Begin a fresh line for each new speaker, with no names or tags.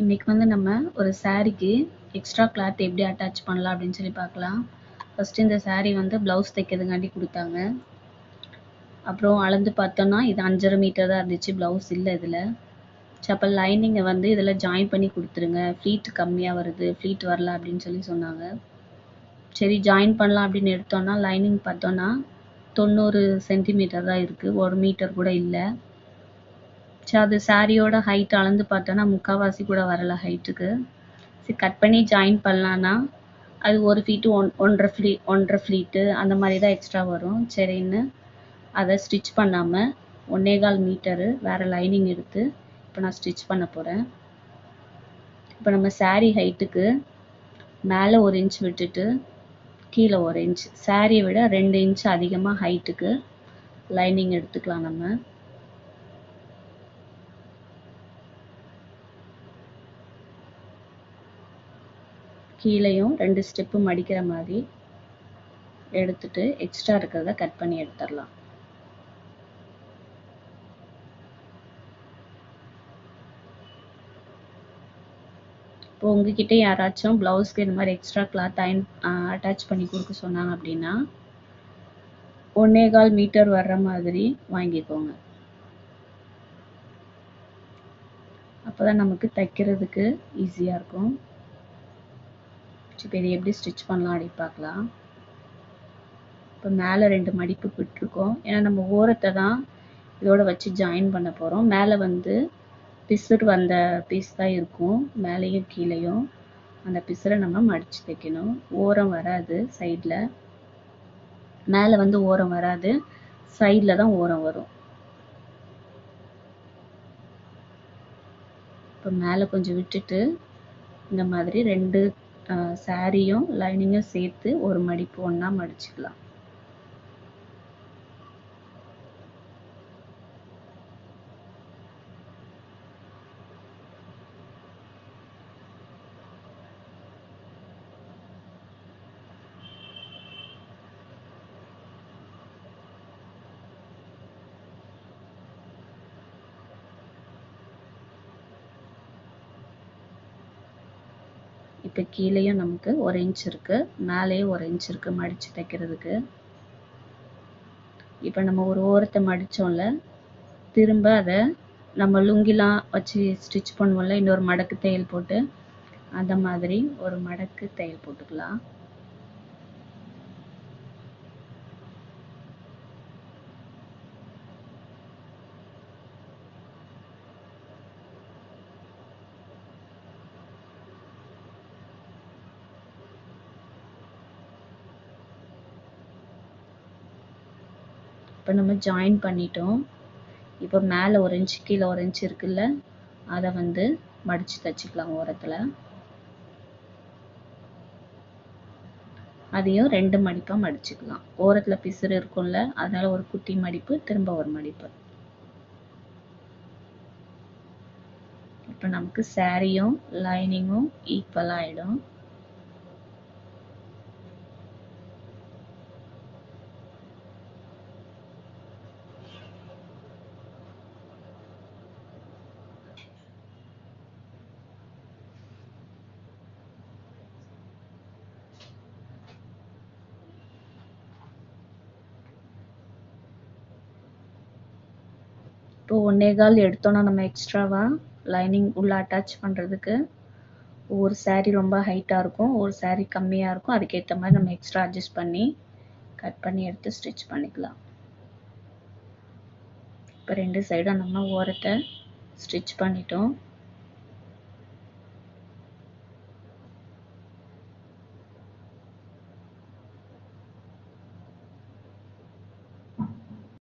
இன்னைக்கு வந்து நம்ம ஒரு சாரீக்கு எக்ஸ்ட்ரா கிளாத் எப்படி அட்டாச் பண்ணலாம் அப்படின்னு சொல்லி பார்க்கலாம். ஃபர்ஸ்ட் இந்த சாரீ வந்து ப்ளவுஸ் தைக்கிறதுக்காண்டி கொடுத்தாங்க. அப்புறம் அளந்து பார்த்தோன்னா இது 5.5 மீட்டர் தான் இருந்துச்சு, ப்ளவுஸ் இல்லை இதில். அப்போ லைனிங்கை வந்து இதில் ஜாயின் பண்ணி கொடுத்துருங்க, ஃப்ளீட் கம்மியாக வருது, ஃப்ளீட் வரல அப்படின்னு சொல்லி சொன்னாங்க. சரி ஜாயின் பண்ணலாம் அப்படின்னு எடுத்தோன்னா லைனிங் பார்த்தோன்னா 90 சென்டிமீட்டர் தான் இருக்குது, 1 மீட்டர் கூட இல்லை. சரி அது சாரியோட ஹைட் அளந்து பார்த்தோன்னா முக்கால்வாசி கூட வரல ஹைட்டுக்கு. சரி கட் பண்ணி ஜாயின் பண்ணலான்னா அது 1 ஃபீட்டு 1.5 ஃப்ளீட்டு அந்த மாதிரி தான் எக்ஸ்ட்ரா வரும். சரின்னு அதை ஸ்டிச் பண்ணாமல் 1.25 மீட்டரு வேறு லைனிங் எடுத்து இப்போ நான் ஸ்டிச் பண்ண போகிறேன். இப்போ நம்ம சாரீ ஹைட்டுக்கு மேலே 1 இன்ச் விட்டுட்டு கீழே 1 இன்ச், சாரியை விட 2 இன்ச் அதிகமாக ஹைட்டுக்கு லைனிங் எடுத்துக்கலாம். நம்ம கீழேயும் 2 ஸ்டெப்பு மடிக்கிற மாதிரி எடுத்துட்டு எக்ஸ்ட்ரா இருக்கிறத கட் பண்ணி எடுத்துடலாம். இப்போ உங்ககிட்ட யாராச்சும் ப்ளவுஸ்க்கு இந்த மாதிரி எக்ஸ்ட்ரா கிளாத் அட்டாச் பண்ணி கொடுக்க சொன்னாங்க அப்படின்னா 1.25 மீட்டர் வர்ற மாதிரி வாங்கிக்கோங்க. அப்போதான் நமக்கு தைக்கிறதுக்கு ஈஸியாக இருக்கும். இப்போ இதை எப்படி ஸ்டிச் பண்ணலாம் அப்படின்னு பார்க்கலாம். இப்போ மேலே 2 மடிப்பு விட்டுருக்கோம், ஏன்னா நம்ம ஓரத்தை தான் இதோட வச்சு ஜாயின் பண்ண போகிறோம். மேலே வந்து பிசுறு வந்த பீஸ் தான் இருக்கும், மேலேயும் கீழேயும். அந்த பிசுரை நம்ம மடித்து தைக்கணும். ஓரம் வராது சைடில், மேலே வந்து ஓரம் வராது, சைடில் தான் ஓரம் வரும். இப்போ மேலே கொஞ்சம் விட்டுட்டு இந்த மாதிரி 2 சாரியும் லைனிங்கும் சேர்த்து ஒரு மடிப்பு ஒன்றா மடிச்சுக்கலாம். இப்போ கீழேயும் நமக்கு 1 இன்ச் இருக்குது, மேலேயும் 1 இன்ச் இருக்குது மடித்து தைக்கிறதுக்கு. இப்போ நம்ம ஒரு ஓரத்தை மடித்தோம்ல, திரும்ப அதை நம்ம லுங்கிலாம் வச்சு ஸ்டிச் பண்ணுவோம்ல, இன்னொரு மடக்கு தையல் போட்டு அந்த மாதிரி ஒரு மடக்கு தையல் போட்டுக்கலாம். இப்போ நம்ம ஜாயின் பண்ணிட்டோம். இப்போ மேலே 1 இன்ச் கீழே 1 இன்ச் இருக்குல்ல, அதை வந்து மடித்து தைச்சிக்கலாம் ஓரத்தில். அதையும் 2 மடிப்பாக மடிச்சுக்கலாம். ஓரத்தில் பிசுறு இருக்கும்ல, அதனால ஒரு குட்டி மடிப்பு, திரும்ப ஒரு மடிப்பு. இப்போ நமக்கு சாரியும் லைனிங்கும் ஈக்குவலாக ஆகிடும். இப்போ 1.25 எடுத்தோன்னா நம்ம எக்ஸ்ட்ராவாக லைனிங் உள்ளே அட்டாச் பண்ணுறதுக்கு ஒரு சாரீ ரொம்ப ஹைட்டாக இருக்கும், ஒரு சாரீ கம்மியாக இருக்கும். அதுக்கேற்ற மாதிரி நம்ம எக்ஸ்ட்ரா அட்ஜஸ்ட் பண்ணி கட் பண்ணி எடுத்து ஸ்டிச் பண்ணிக்கலாம். இப்போ 2 சைடும் நம்ம ஓரத்தை ஸ்டிச் பண்ணிட்டோம்.